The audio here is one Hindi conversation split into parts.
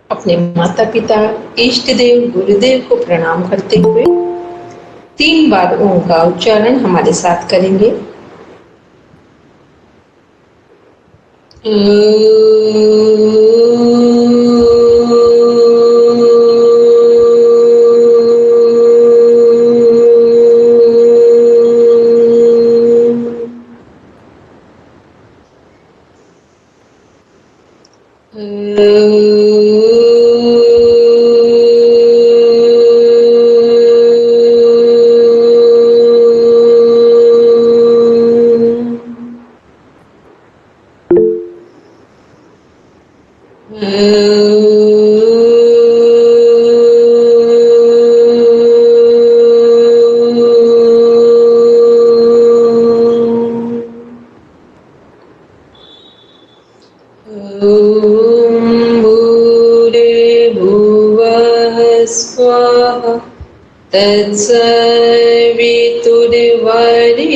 अपने माता पिता, इष्ट देव, गुरुदेव को प्रणाम करते हुए 3 बार ओम का उच्चारण हमारे साथ करेंगे।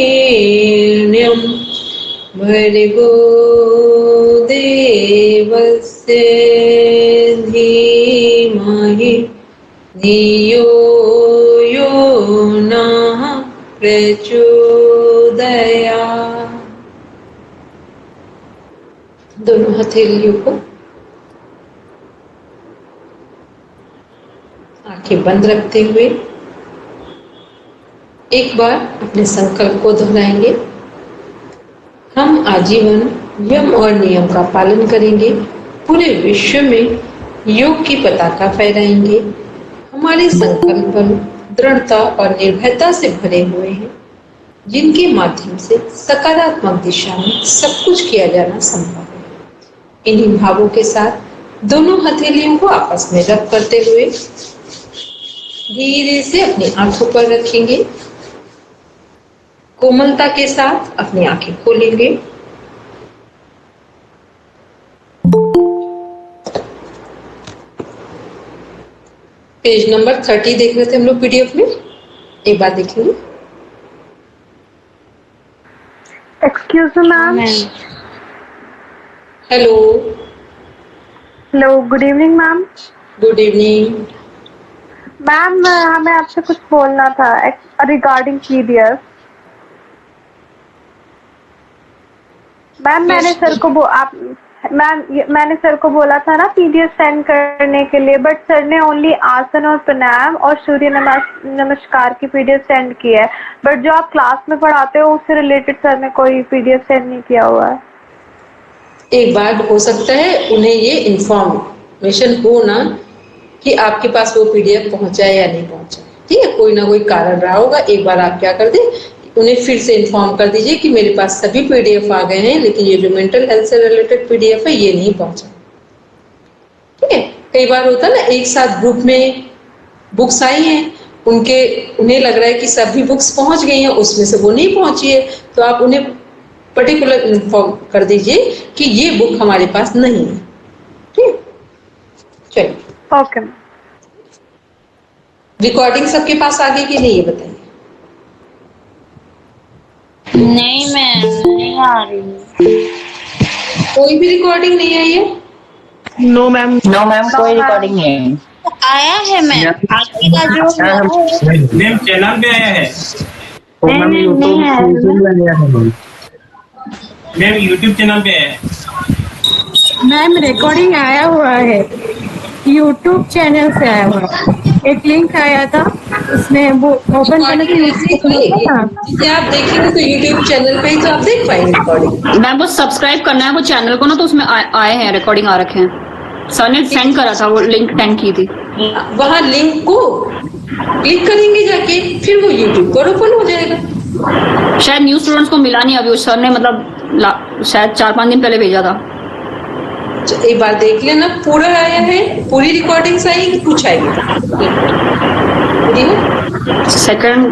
तत्सवितुर्वरेण्यं भर्गो देवस्य धीमहि धियो यो नः प्रचोदयात्। दोनों हथेलियों को आंखें बंद रखते हुए एक बार अपने संकल्प को दोहराएंगे। हम आजीवन यम और नियम का पालन करेंगे, पूरे विश्व में योग की पताका फहराएंगे। हमारे संकल्प दृढ़ता और निर्भयता से भरे हुए हैं, जिनके माध्यम से सकारात्मक दिशा में सब कुछ किया जाना संभव है। इन्हीं भावों के साथ दोनों हथेलियों को आपस में रब करते हुए धीरे से अपनी आंखों पर रखेंगे। कोमलता के साथ अपनी आंखें खोलेंगे। पेज नंबर 30 देख रहे थे हम लोग पीडीएफ में, एक बार देखेंगे। Excuse me ma'am. Hello hello, good evening ma'am. Good evening ma'am, हमें आपसे कुछ बोलना था रिगार्डिंग पीडीएफ। मैम मैंने सर को बोला था ना पीडीएफ सेंड करने के लिए, बट सर ने ओनली आसन और प्राणायाम और सूर्य नमस्कार की पीडीएफ सेंड की है। बट जो आप क्लास में पढ़ाते हो उससे रिलेटेड सर ने कोई पीडीएफ सेंड नहीं किया हुआ है। एक बार हो सकता है उन्हें ये इंफॉर्मेशन हो ना कि आपके पास वो पीडीएफ पहुंचा है या नहीं पहुंचा, ठीक है, कोई ना कोई कारण रहा होगा। एक बार आप क्या कर दें, उन्हें फिर से इन्फॉर्म कर दीजिए कि मेरे पास सभी पीडीएफ आ गए हैं, लेकिन ये जो मेंटल हेल्थ से रिलेटेड पीडीएफ है ये नहीं पहुंचा, ठीक है। कई बार होता है ना, एक साथ ग्रुप में बुक्स आई हैं, उन्हें लग रहा है कि सभी बुक्स पहुंच गई हैं, उसमें से वो नहीं पहुंची है, तो आप उन्हें पर्टिकुलर इन्फॉर्म कर दीजिए कि ये बुक हमारे पास नहीं है, ठीक। चलिए, ओके। रिकॉर्डिंग सबके पास आ गई कि नहीं ये बताइए। नहीं मैम, नहीं आ रही। कोई भी रिकॉर्डिंग नहीं आई है? नो मैम, कोई रिकॉर्डिंग नहीं है। आया है मैम, आपकी का जो मैम चैनल पे आया है। नहीं मैम यूट्यूब चैनल पे आया है। मैम रिकॉर्डिंग आया हुआ है, यूट्यूब चैनल से आया हुआ है। एक लिंक आया था, उसमें वो ओपन करने के जिसे आप देखेंगे तो यूट्यूब चैनल पे ही तो आप देख पाएंगे रिकॉर्डिंग। मैम वो सब्सक्राइब करना है वो चैनल को ना, तो उसमें आए हैं, रिकॉर्डिंग आ रखे हैं। सर ने सेंड करा था, वो लिंक सेंड की थी। वहां लिंक को क्लिक करेंगे जाके, फिर वो यूट्यूब पर ओपन हो जाएगा। शायद न्यू स्टूडेंट्स को मिला नहीं अभी, सर ने मतलब शायद 4-5 दिन पहले भेजा था। एक बार देख लेना, पूरा आया है, पूरी रिकॉर्डिंग्स आई कि कुछ आएगी सेकंड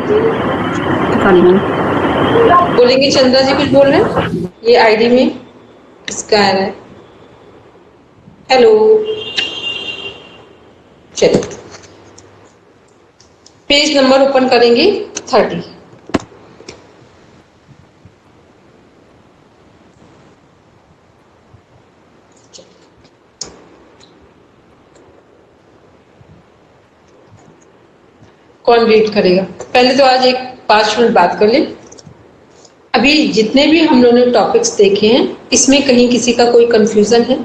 बोलेंगे। चंद्रा जी कुछ बोल रहे हैं, ये आईडी में इसका आ रहा है। हेलो, चलिए पेज नंबर ओपन करेंगे 30। कौन रीड करेगा? पहले तो आज एक 5 मिनट बात कर लें। अभी जितने भी हम लोगों ने टॉपिक्स देखे हैं, इसमें कहीं किसी का कोई कंफ्यूजन है?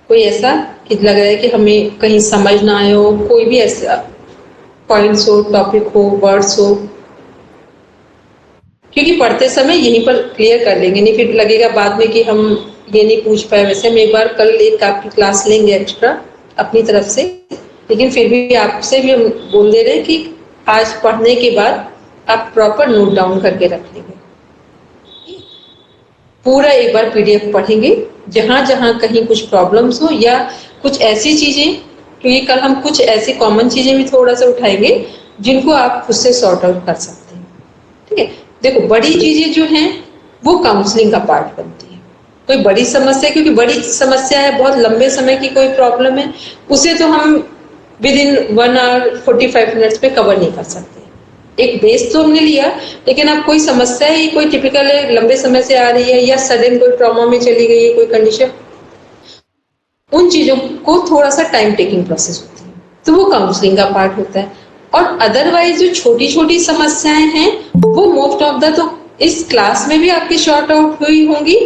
कोई ऐसा कि लग रहा है कि हमें कहीं समझ ना आए हो? कोई भी ऐसा पॉइंट्स हो, टॉपिक हो, वर्ड्स हो? क्योंकि पढ़ते समय यहीं पर क्लियर कर लेंगे, नहीं फिर लगेगा बाद में कि हम ये नहीं पूछ पाए। वैसे हम एक बार कल एक आपकी क्लास लेंगे एक्स्ट्रा अपनी तरफ से, लेकिन फिर भी आपसे भी हम बोल दे रहे हैं कि आज पढ़ने के बाद आप प्रॉपर नोट डाउन करके रख लेंगे। पूरा एक बार पीडीएफ पढ़ेंगे, जहां जहां कहीं कुछ प्रॉब्लम्स हो या कुछ ऐसी चीजें, क्योंकि कल हम कुछ ऐसी कॉमन चीजें भी थोड़ा सा उठाएंगे जिनको आप खुद से सॉर्ट आउट कर सकते हैं। ठीक है, देखो बड़ी चीजें जो हैं वो काउंसलिंग का पार्ट बनती है। कोई बड़ी समस्या, क्योंकि बड़ी समस्या है, बहुत लंबे समय की कोई प्रॉब्लम है, उसे तो हम विद इन 1 आवर 45 मिनट्स में कवर नहीं कर सकते। एक बेस तो हमने लिया, लेकिन अब कोई समस्या ही कोई टिपिकल है, लंबे समय से आ रही है या सडन कोई ट्रॉमा में चली गई है कोई कंडीशन, उन चीजों को थोड़ा सा टाइम टेकिंग प्रोसेस होती है, तो वो काउंसलिंग का पार्ट होता है। और अदरवाइज जो छोटी छोटी समस्याएं हैं वो मोस्ट ऑफ द तो इस क्लास में भी आपकी शॉर्ट आउट हुई होंगी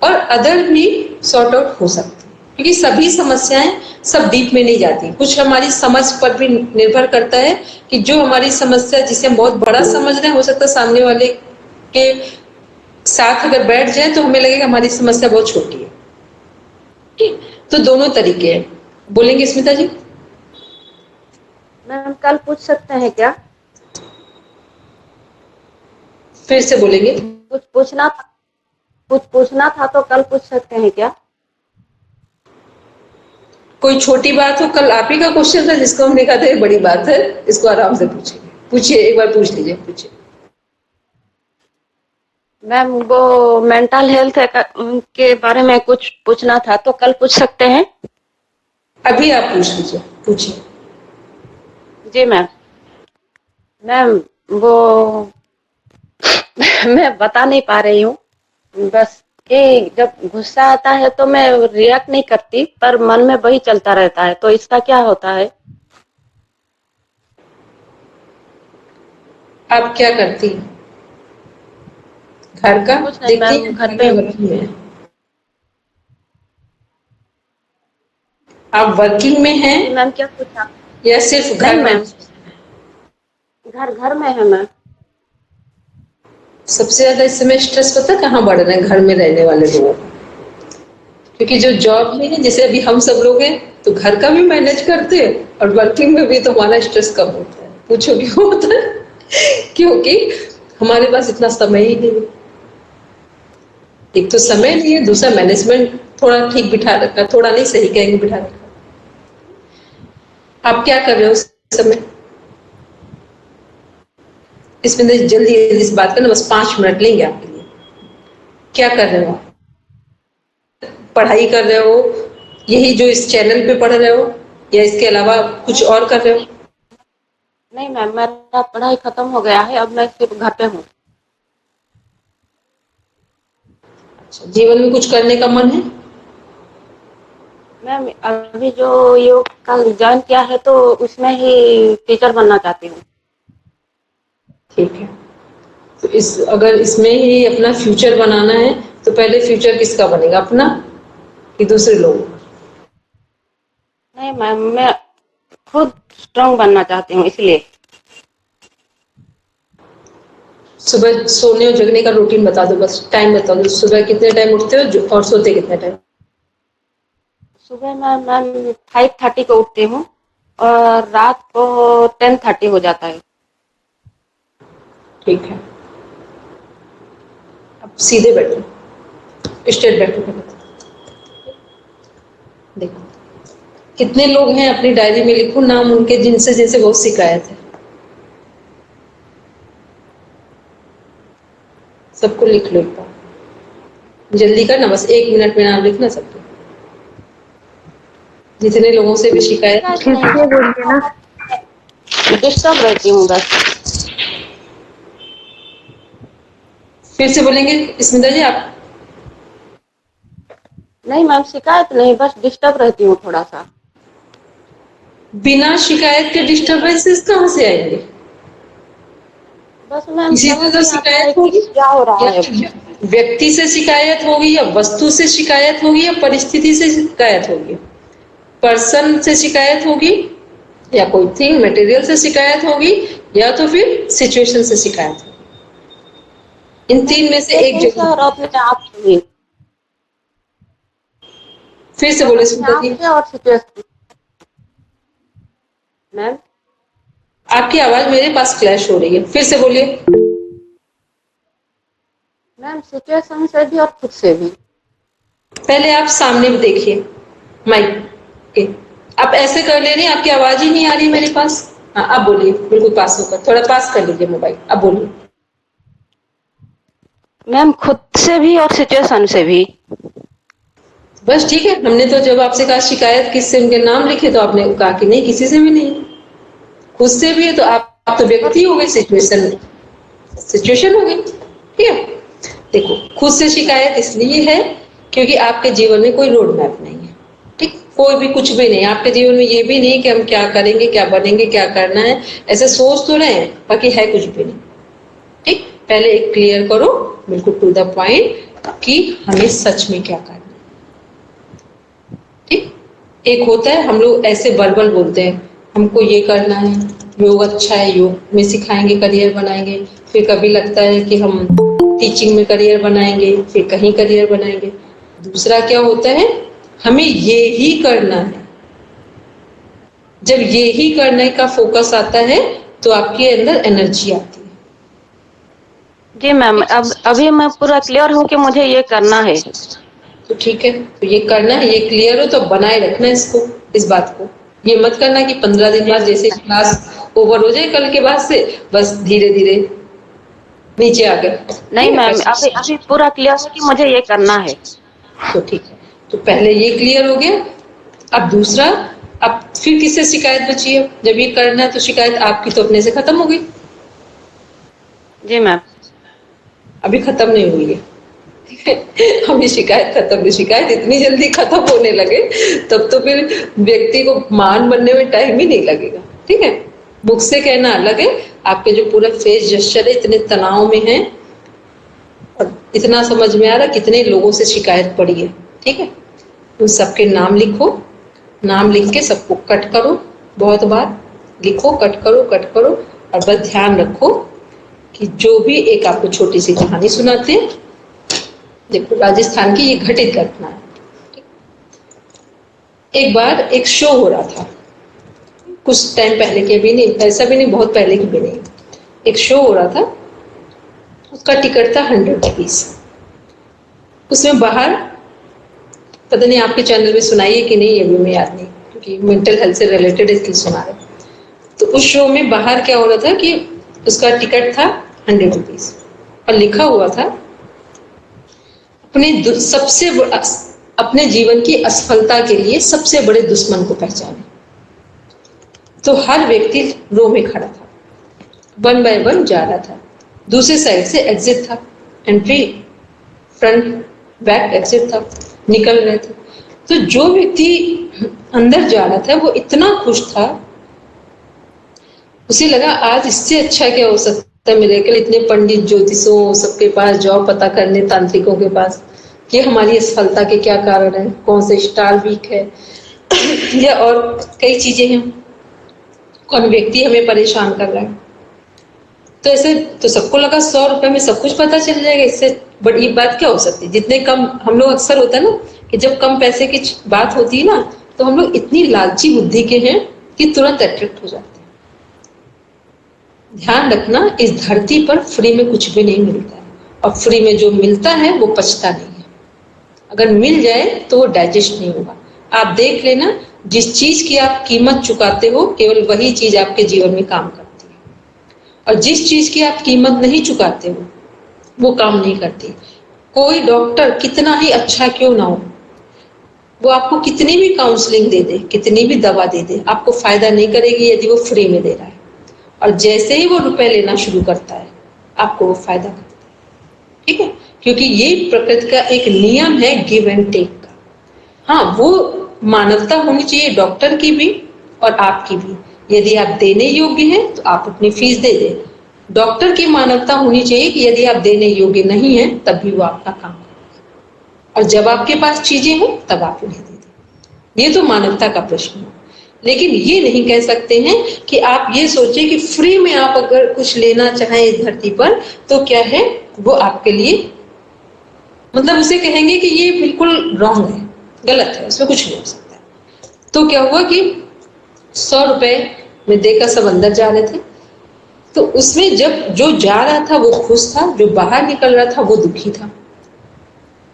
और अदर भी शॉर्ट आउट हो सकती है, क्योंकि सभी समस्याएं सब डीप में नहीं जाती। कुछ हमारी समझ पर भी निर्भर करता है कि जो हमारी समस्या जिसे हम बहुत बड़ा समझ रहे हैं, हो सकता है सामने वाले के साथ अगर बैठ जाए तो हमें लगेगा हमारी समस्या बहुत छोटी है। ठीक, तो दोनों तरीके हैं। बोलेंगे स्मिता जी? मैम कल पूछ सकते हैं क्या? फिर से बोलेंगे? कुछ पूछना था तो कल पूछ सकते हैं क्या? कोई छोटी बात हो, कल आप ही का क्वेश्चन था जिसको हमने कहा था ये बड़ी बात है, इसको आराम से पूछिए। पूछिए, एक बार पूछ लीजिए, पूछिए। मैम वो मेंटल हेल्थ के बारे में कुछ पूछना था तो कल पूछ सकते हैं? अभी आप पूछ लीजिए, पूछिए। जी मैम। मैम वो मैं बता नहीं पा रही हूँ, बस कि जब गुस्सा आता है तो मैं रिएक्ट नहीं करती, पर मन में वही चलता रहता है, तो इसका क्या होता है? आप क्या करती? घर का कुछ नहीं देखती मैम, घर पे वर्किंग में? आप वर्किंग में हैं मैम क्या पूछा? या सिर्फ घर नहीं में? मैम, घर में है मैम। सबसे ज्यादा इस समय स्ट्रेस पता है कहाँ बढ़ रहे हैं? घर में रहने वाले लोगों को। क्योंकि जो जॉब में है, जैसे अभी हम सब लोग हैं, तो घर का भी मैनेज करते हैं और वर्किंग में भी, तो हमारा स्ट्रेस कम होता है। पूछो क्यों होता है? क्योंकि हमारे पास इतना समय ही नहीं है। एक तो समय नहीं है, दूसरा मैनेजमेंट थोड़ा ठीक बिठा रखा, थोड़ा नहीं सही कहेंगे, बिठा रखा। आप क्या कर रहे हो उस समय? इसमें जल्दी इस बात करना, बस 5 मिनट लेंगे आपके लिए। क्या कर रहे हो? पढ़ाई कर रहे हो, यही जो इस चैनल पे पढ़ रहे हो, या इसके अलावा कुछ और कर रहे हो? नहीं मैम, मेरा पढ़ाई खत्म हो गया है, अब मैं सिर्फ घर पे हूँ। अच्छा, जीवन में कुछ करने का मन है? मैम अभी जो योग का ज्वाइन किया है तो उसमें ही टीचर बनना चाहती हूँ। ठीक है, तो अगर इसमें ही अपना फ्यूचर बनाना है तो पहले फ्यूचर किसका बनेगा, अपना कि दूसरे लोगों का? नहीं मैम, मैं खुद स्ट्रांग बनना चाहती हूँ, इसलिए। सुबह सोने और जगने का रूटीन बता दो, बस टाइम बता दो। सुबह कितने टाइम उठते हो और सोते कितने टाइम? सुबह मैं 5:30 को उठती हूँ और रात को 10:30 हो जाता है। ठीक है, अब सीधे बैठो, स्ट्रेट बैठो। देखो कितने लोग हैं, अपनी डायरी में लिखो नाम उनके जिनसे जैसे बहुत शिकायत है, सबको लिख लो एक बार। जल्दी करना, बस 1 मिनट में नाम लिखना सबको, जितने लोगों से भी शिकायत। खींचिए, बोलिए ना। डिस्टर्ब रहती हूँ बस। फिर से बोलेंगे स्मिता जी आप? नहीं मैम, शिकायत नहीं, बस डिस्टर्ब रहती हूँ थोड़ा सा। बिना शिकायत के डिस्टरबेंसेस कहाँ से आएंगे? बस मैम इसी समझ तरह नहीं आता है शिकायत कि होगी, क्या हो रहा या है। व्यक्ति से शिकायत होगी, या वस्तु से शिकायत होगी, या परिस्थिति से शिकायत होगी, पर्सन से शिकायत होगी, या कोई थिंग मटेरियल से शिकायत होगी, या तो फिर सिचुएशन से शिकायत होगी। इन तीन में से एक सिचुएशन से जरूर। और अपने आप से भी। फिर से बस बोले अपने सुंदर आप जी। से और सिचुएशन। मैम आपकी आवाज मेरे पास क्लैश हो रही है, फिर से बोलिए। मैम सिचुएशन से भी और खुद से भी। पहले आप सामने देखिए माइक के। आप ऐसे कर ले रही हैं, आपकी आवाज ही नहीं आ रही मेरे पास। हाँ, अब बोलिए, बिल्कुल पास होकर, थोड़ा पास कर लीजिए मोबाइल, अब बोलिए। मैम खुद से भी और सिचुएशन से भी। बस ठीक है। हमने तो जब आपसे कहा शिकायत किससे, उनके नाम लिखे, तो आपने कहा कि नहीं, किसी से भी नहीं। खुद से भी है तो आप तो व्यक्ति हो गए, सिचुएशन हो गई। ठीक है, देखो, खुद से शिकायत इसलिए है क्योंकि आपके जीवन में कोई रोड मैप नहीं है। ठीक, कोई भी कुछ भी नहीं आपके जीवन में, ये भी नहीं कि हम क्या करेंगे, क्या बनेंगे, क्या करना है, ऐसे सोच तो रहे हैं, बाकी है कुछ भी नहीं। ठीक, पहले एक क्लियर करो, बिल्कुल टू द पॉइंट, कि हमें सच में क्या करना है। ठीक, एक होता है हम लोग ऐसे वर्बल बोलते हैं, हमको ये करना है, योग अच्छा है, योग में सिखाएंगे, करियर बनाएंगे। फिर कभी लगता है कि हम टीचिंग में करियर बनाएंगे, फिर कहीं करियर बनाएंगे। दूसरा क्या होता है, हमें ये ही करना है। जब ये ही करने का फोकस आता है तो आपके अंदर एनर्जी आती है। जी मैम, अब अभी मैं पूरा क्लियर हूँ कि मुझे ये करना है। तो ठीक है, तो ये करना है, ये क्लियर हो तो बनाए रखना इसको, इस बात को। ये मत करना कि 15 दिन बाद जैसे क्लास ओवर हो जाए कल के बाद से, बस धीरे धीरे नीचे आ गए। नहीं मैम, अभी अभी पूरा क्लियर है कि मुझे ये करना है। तो ठीक है, तो पहले ये क्लियर हो गया। अब दूसरा, अब फिर किससे शिकायत बची है? जब ये करना है तो शिकायत आपकी तो अपने से खत्म हो गई। जी मैम। अभी खत्म नहीं हुई है, ठीक है, अभी शिकायत खत्म नहीं। शिकायत इतनी जल्दी खत्म होने लगे तब तो फिर व्यक्ति को मान बनने में टाइम ही नहीं लगेगा। ठीक है, मुख से कहना अलग है, आपके जो पूरा फेस जेस्चर है, इतने तनाव में है और इतना समझ में आ रहा कितने लोगों से शिकायत पड़ी है। ठीक है, उन सबके नाम लिखो, नाम लिख के सबको कट करो, बहुत बार लिखो, कट करो, और बस ध्यान रखो कि जो भी एक आपको छोटी सी कहानी सुनाते हैं। देखो, राजस्थान की ये घटित घटना है। एक बार एक शो हो रहा था, कुछ टाइम पहले के भी नहीं, ऐसा भी नहीं बहुत पहले की भी नहीं, एक शो हो रहा था। उसका टिकट था 100 रुपीज। उसमें बाहर, पता नहीं आपके चैनल में सुनाई है कि नहीं, ये भी मैं याद नहीं, क्योंकि मेंटल हेल्थ से रिलेटेड इसलिए सुना रहे। तो उस शो में बाहर क्या हो रहा था कि उसका टिकट था 100 रुपीज और लिखा हुआ था अपने जीवन की असफलता के लिए सबसे बड़े दुश्मन को पहचाने। तो हर व्यक्ति रो में खड़ा था, 1 बाय 1 जा रहा था। दूसरे साइड से एग्जिट था, एंट्री, फ्रंट, बैक एग्जिट था, निकल रहे थे। तो जो व्यक्ति अंदर जा रहा था वो इतना खुश था, उसे लगा आज इससे अच्छा क्या हो सकता है मेरे के। इतने पंडित, ज्योतिषों, सबके पास जाओ पता करने, तांत्रिकों के पास, कि हमारी असफलता के क्या कारण है, कौन से स्टार वीक है या और कई चीजें हैं, कौन व्यक्ति हमें परेशान कर रहा है। तो ऐसे तो सबको लगा 100 रुपए में सब कुछ पता चल जाएगा, इससे बड़ी बात क्या हो सकती है। जितने कम, हम लोग अक्सर होता है ना कि जब कम पैसे की बात होती है ना, तो हम लोग इतनी लालची बुद्धि के हैं कि तुरंत अट्रैक्ट हो जाते हैं। ध्यान रखना, इस धरती पर फ्री में कुछ भी नहीं मिलता है, और फ्री में जो मिलता है वो पचता नहीं है। अगर मिल जाए तो वो डाइजेस्ट नहीं होगा। आप देख लेना, जिस चीज की आप कीमत चुकाते हो केवल वही चीज आपके जीवन में काम करती है, और जिस चीज की आप कीमत नहीं चुकाते हो वो काम नहीं करती। कोई डॉक्टर कितना ही अच्छा क्यों ना हो, वो आपको कितनी भी काउंसलिंग दे दे, कितनी भी दवा दे दे, आपको फायदा नहीं करेगी यदि वो फ्री में दे रहा है। और जैसे ही वो रुपए लेना शुरू करता है आपको वो फायदा करता है। ठीक है, क्योंकि ये प्रकृति का एक नियम है, गिव एंड टेक का। हाँ, वो मानवता होनी चाहिए डॉक्टर की भी और आपकी भी। यदि आप देने योग्य हैं तो आप अपनी फीस दे दें। डॉक्टर की मानवता होनी चाहिए कि यदि आप देने योग्य नहीं हैं तब भी वो आपका काम करेगा, और जब आपके पास चीजें हो तब आप उन्हें दे दें। ये तो मानवता का प्रश्न है। लेकिन ये नहीं कह सकते हैं कि आप ये सोचें कि फ्री में आप अगर कुछ लेना चाहें इस धरती पर तो क्या है वो आपके लिए, मतलब उसे कहेंगे कि ये बिल्कुल रॉन्ग है, गलत है, उसमें कुछ नहीं हो सकता। तो क्या हुआ कि 100 रुपए में देकर सब अंदर जा रहे थे, तो उसमें जब जो जा रहा था वो खुश था, जो बाहर निकल रहा था वो दुखी था।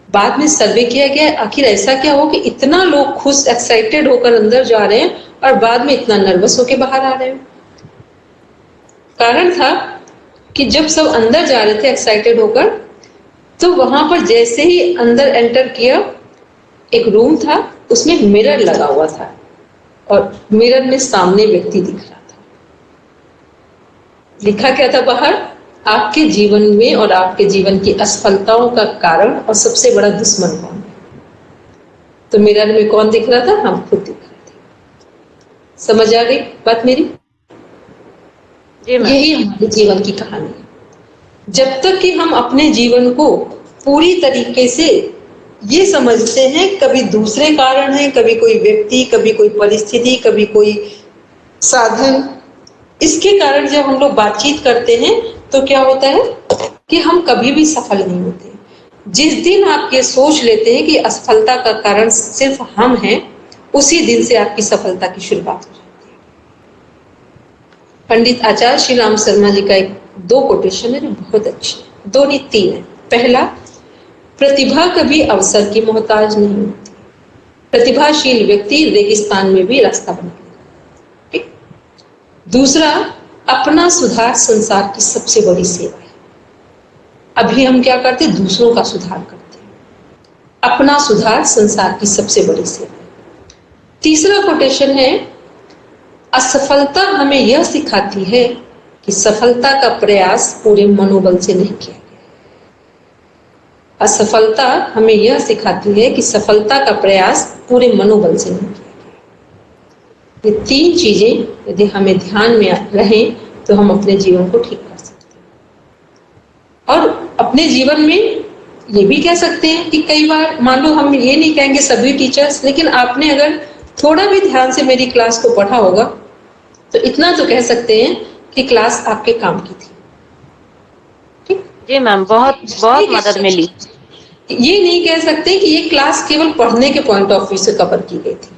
बाद में सर्वे किया गया आखिर ऐसा क्या हो कि इतना लोग खुश एक्साइटेड होकर अंदर जा रहे हैं और बाद में इतना नर्वस होकर बाहर आ रहे हैं। कारण था कि जब सब अंदर जा रहे थे एक्साइटेड होकर, तो वहां पर जैसे ही अंदर एंटर किया, एक रूम था, उसमें मिरर लगा हुआ था और मिरर में सामने व्यक्ति दिख रहा था। लिखा क्या था बाहर? आपके जीवन में और आपके जीवन की असफलताओं का कारण और सबसे बड़ा दुश्मन कौन है? तो मिरर में कौन दिख रहा था? हम खुद दिख रहे थे। समझ आ गई बात मेरी? यही हमारे जीवन की कहानी है। जब तक कि हम अपने जीवन को पूरी तरीके से ये समझते हैं, कभी दूसरे कारण है, कभी कोई व्यक्ति, कभी कोई परिस्थिति, कभी कोई साधन, इसके कारण जब हम लोग बातचीत करते हैं तो क्या होता है कि हम कभी भी सफल नहीं होते। जिस दिन आप ये सोच लेते हैं कि असफलता का कारण सिर्फ हम हैं, उसी दिन से आपकी सफलता की शुरुआत हो जाती है। पंडित आचार्य श्री राम शर्मा जी का एक 2 कोटेशन है जो बहुत अच्छी है, 2 नहीं 3 है। पहला, प्रतिभा कभी अवसर की मोहताज नहीं होती। प्रतिभाशील व्यक्ति रेगिस्तान में भी रास्ता बना लेगा। ठीक। दूसरा, अपना सुधार संसार की सबसे बड़ी सेवा है। अभी हम क्या करते हैं? दूसरों का सुधार करते हैं। अपना सुधार संसार की सबसे बड़ी सेवा है। तीसरा कोटेशन है, असफलता हमें यह सिखाती है कि सफलता का प्रयास पूरे मनोबल से नहीं किया गया। असफलता हमें यह सिखाती है कि सफलता का प्रयास पूरे मनोबल से नहीं किया गया। ये 3 चीजें यदि हमें ध्यान में रहें तो हम अपने जीवन को ठीक कर सकते हैं। और अपने जीवन में ये भी कह सकते हैं कि कई बार, मान लो हम ये नहीं कहेंगे सभी टीचर्स, लेकिन आपने अगर थोड़ा भी ध्यान से मेरी क्लास को पढ़ा होगा तो इतना तो कह सकते हैं कि क्लास आपके काम की थी। ठीक? जी मैम, बहुत बहुत मदद मिली। ये नहीं कह सकते कि ये क्लास केवल पढ़ने के पॉइंट ऑफ व्यू से कवर की गई थी।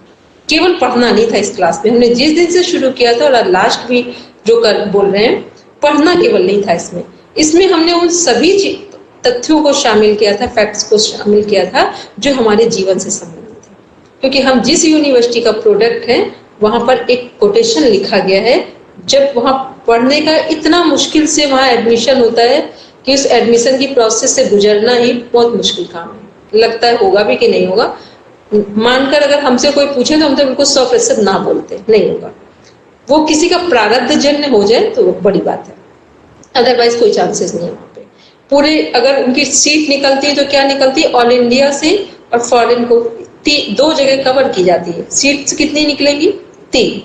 केवल पढ़ना नहीं था इस क्लास में। हमने जिस दिन से शुरू किया था और लास्ट भी जो कर बोल रहे हैं, पढ़ना केवल नहीं था इसमें। इसमें हमने उन सभी तथ्यों को शामिल किया था, फैक्ट्स को शामिल किया था जो हमारे जीवन से संबंधित है। क्योंकि हम जिस यूनिवर्सिटी का प्रोडक्ट है वहां पर एक कोटेशन लिखा गया है, जब वहां पढ़ने का इतना मुश्किल से वहां एडमिशन होता है कि उस एडमिशन की प्रोसेस से गुजरना ही बहुत मुश्किल काम है। लगता है होगा भी कि नहीं होगा। मानकर अगर हमसे कोई पूछे तो हम तो बिल्कुल 100% ना बोलते, नहीं होगा। वो किसी का प्रारब्ध जन्य हो जाए तो बड़ी बात है, अदरवाइज कोई चांसेस नहीं है वहाँ पे। पूरे अगर उनकी सीट निकलती है तो क्या निकलती है? ऑल इंडिया से और फॉरेन को 2 जगह कवर की जाती है। सीट्स कितनी निकलेंगी? 3।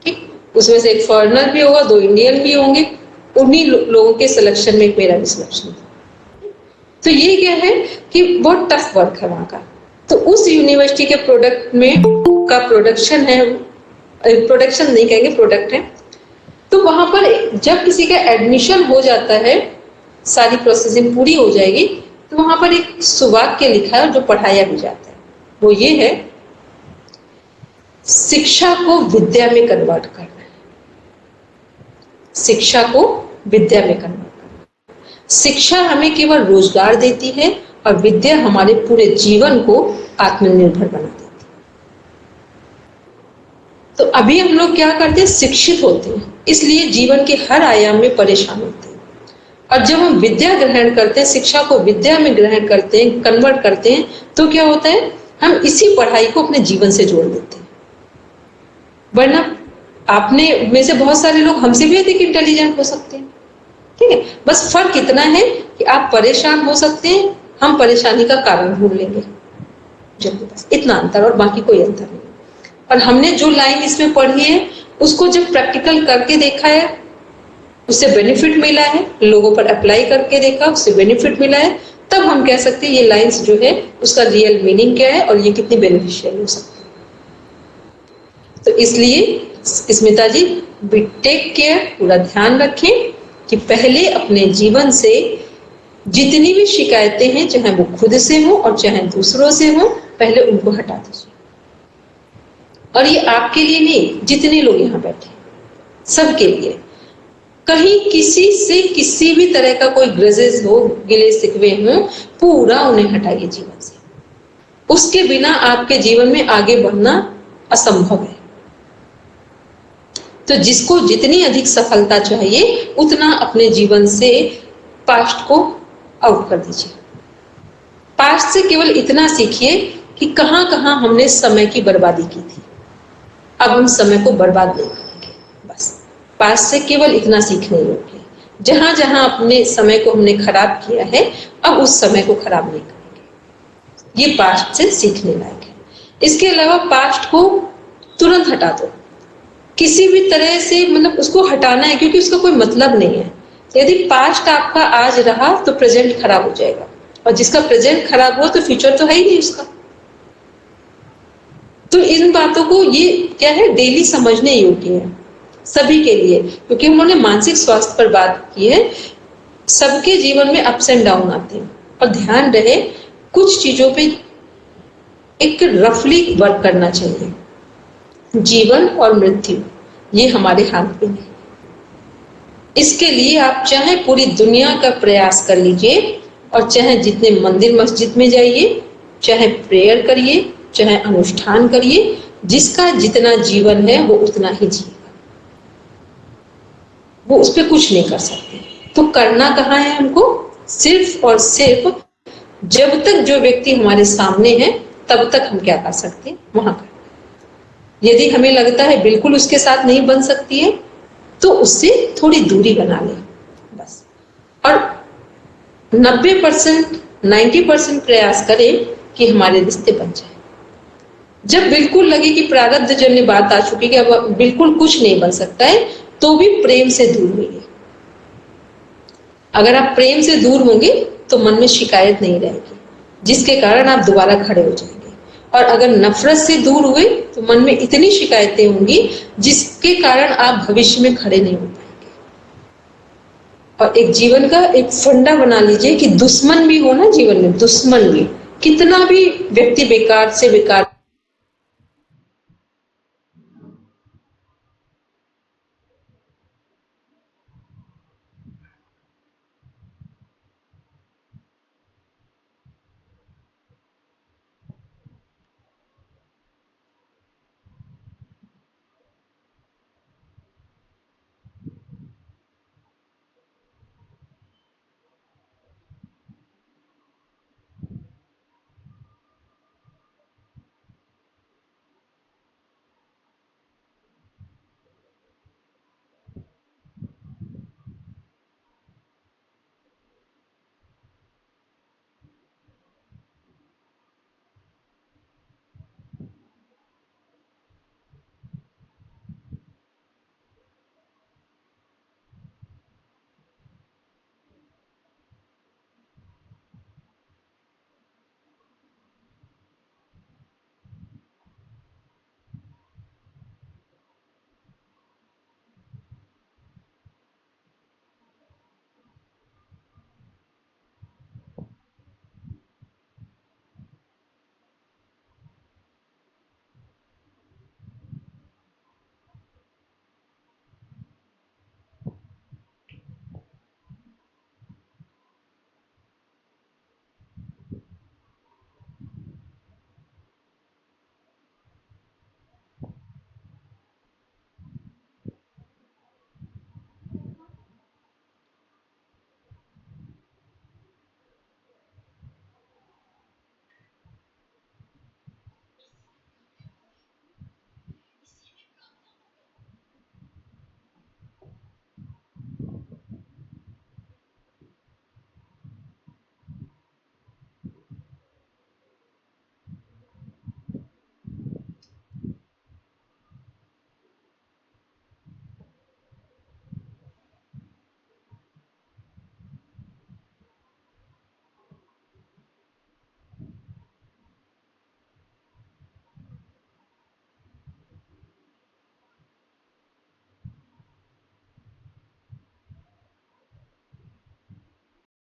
ठीक। उसमें से एक फॉरेनर भी होगा, 2 इंडियन भी होंगे। उन्हीं लोगों के सिलेक्शन में एक मेरा भी सिलेक्शन था। तो ये क्या है कि बहुत टफ वर्क है वहां का। तो उस यूनिवर्सिटी के प्रोडक्ट में का प्रोडक्शन है, प्रोडक्शन नहीं कहेंगे, प्रोडक्ट है। तो वहां पर जब किसी का एडमिशन हो जाता है, सारी प्रोसेसिंग पूरी हो जाएगी, तो वहां पर एक सुवाक्य लिखा है जो पढ़ाया भी जाता है। वो ये है, शिक्षा को विद्या में कन्वर्ट करना है। शिक्षा को विद्या में कन्वर्ट करना। शिक्षा हमें केवल रोजगार देती है और विद्या हमारे पूरे जीवन को आत्मनिर्भर बना देती है। तो अभी हम लोग क्या करते हैं? शिक्षित होते हैं, इसलिए जीवन के हर आयाम में परेशान होते हैं। और जब हम विद्या ग्रहण करते हैं, शिक्षा को विद्या में ग्रहण करते हैं, कन्वर्ट करते हैं, तो क्या होता है? हम इसी पढ़ाई को अपने जीवन से जोड़ देते हैं। वरना आपने में से बहुत सारे लोग हमसे भी अधिक इंटेलिजेंट हो सकते हैं। ठीक है, बस फर्क इतना है कि आप परेशान हो सकते हैं, हम परेशानी का कारण ढूंढ लेंगे। बस इतना अंतर, और बाकी कोई अंतर नहीं। और हमने जो लाइन इसमें पढ़ी है उसको जब प्रैक्टिकल करके देखा है, उससे बेनिफिट मिला है, लोगों पर अप्लाई करके देखा, उससे बेनिफिट मिला है, तब हम कह सकते हैं ये लाइंस जो है उसका रियल मीनिंग क्या है और ये कितनी बेनिफिशियल हो सकती है। तो इसलिए स्मिता जी, बी टेक केयर, पूरा ध्यान रखें कि पहले अपने जीवन से जितनी भी शिकायतें हैं, चाहे वो खुद से हो और चाहे दूसरों से हो, पहले उनको हटा दीजिए। और ये आपके लिए नहीं, जितने लोग यहाँ बैठे सबके लिए, कहीं किसी से किसी भी तरह का कोई ग्रजेस हो, गिले शिकवे हो, पूरा उन्हें हटाइए जीवन से। उसके बिना आपके जीवन में आगे बढ़ना असंभव है। तो जिसको जितनी अधिक सफलता चाहिए उतना अपने जीवन से पास्ट को आउट कर दीजिए। पास्ट से केवल इतना सीखिए कि कहां कहां हमने समय की बर्बादी की थी, अब हम समय को बर्बाद नहीं करेंगे। बस पास्ट से केवल इतना सीखने योग्य है। जहां जहां अपने समय को हमने खराब किया है, अब उस समय को खराब नहीं करेंगे। ये पास्ट से सीखने लायक है। इसके अलावा पास्ट को तुरंत हटा दो, किसी भी तरह से, मतलब उसको हटाना है, क्योंकि उसका कोई मतलब नहीं है। यदि पास्ट आपका आज रहा तो प्रेजेंट खराब हो जाएगा, और जिसका प्रेजेंट खराब हो तो फ्यूचर तो है ही नहीं उसका। तो इन बातों को, ये क्या है, डेली समझने योग्य है सभी के लिए, क्योंकि उन्होंने मानसिक स्वास्थ्य पर बात की है। सबके जीवन में अप्स एंड डाउन आते हैं, और ध्यान रहे कुछ चीजों पे एक रफली वर्क करना चाहिए। जीवन और मृत्यु ये हमारे हाथ में है। इसके लिए आप चाहे पूरी दुनिया का प्रयास कर लीजिए, और चाहे जितने मंदिर मस्जिद में जाइए, चाहे प्रेयर करिए, चाहे अनुष्ठान करिए, जिसका जितना जीवन है वो उतना ही जिएगा, वो उस पर कुछ नहीं कर सकते। तो करना कहाँ है हमको? सिर्फ और सिर्फ जब तक जो व्यक्ति हमारे सामने है तब तक हम क्या कर सकते हैं, वहां कर। यदि हमें लगता है बिल्कुल उसके साथ नहीं बन सकती है तो उससे थोड़ी दूरी बना ले बस। और 90% 90% प्रयास करें कि हमारे रिश्ते बन जाए। जब बिल्कुल लगे कि प्रारब्ध जन्य बात आ चुकी है कि अब बिल्कुल कुछ नहीं बन सकता है, तो भी प्रेम से दूर होइए। अगर आप प्रेम से दूर होंगे तो मन में शिकायत नहीं रहेगी, जिसके कारण आप दोबारा खड़े हो जाएंगे। और अगर नफरत से दूर हुए तो मन में इतनी शिकायतें होंगी जिसके कारण आप भविष्य में खड़े नहीं हो पाएंगे। और एक जीवन का एक फंडा बना लीजिए कि दुश्मन भी हो ना जीवन में, दुश्मन भी, कितना भी व्यक्ति बेकार से बेकार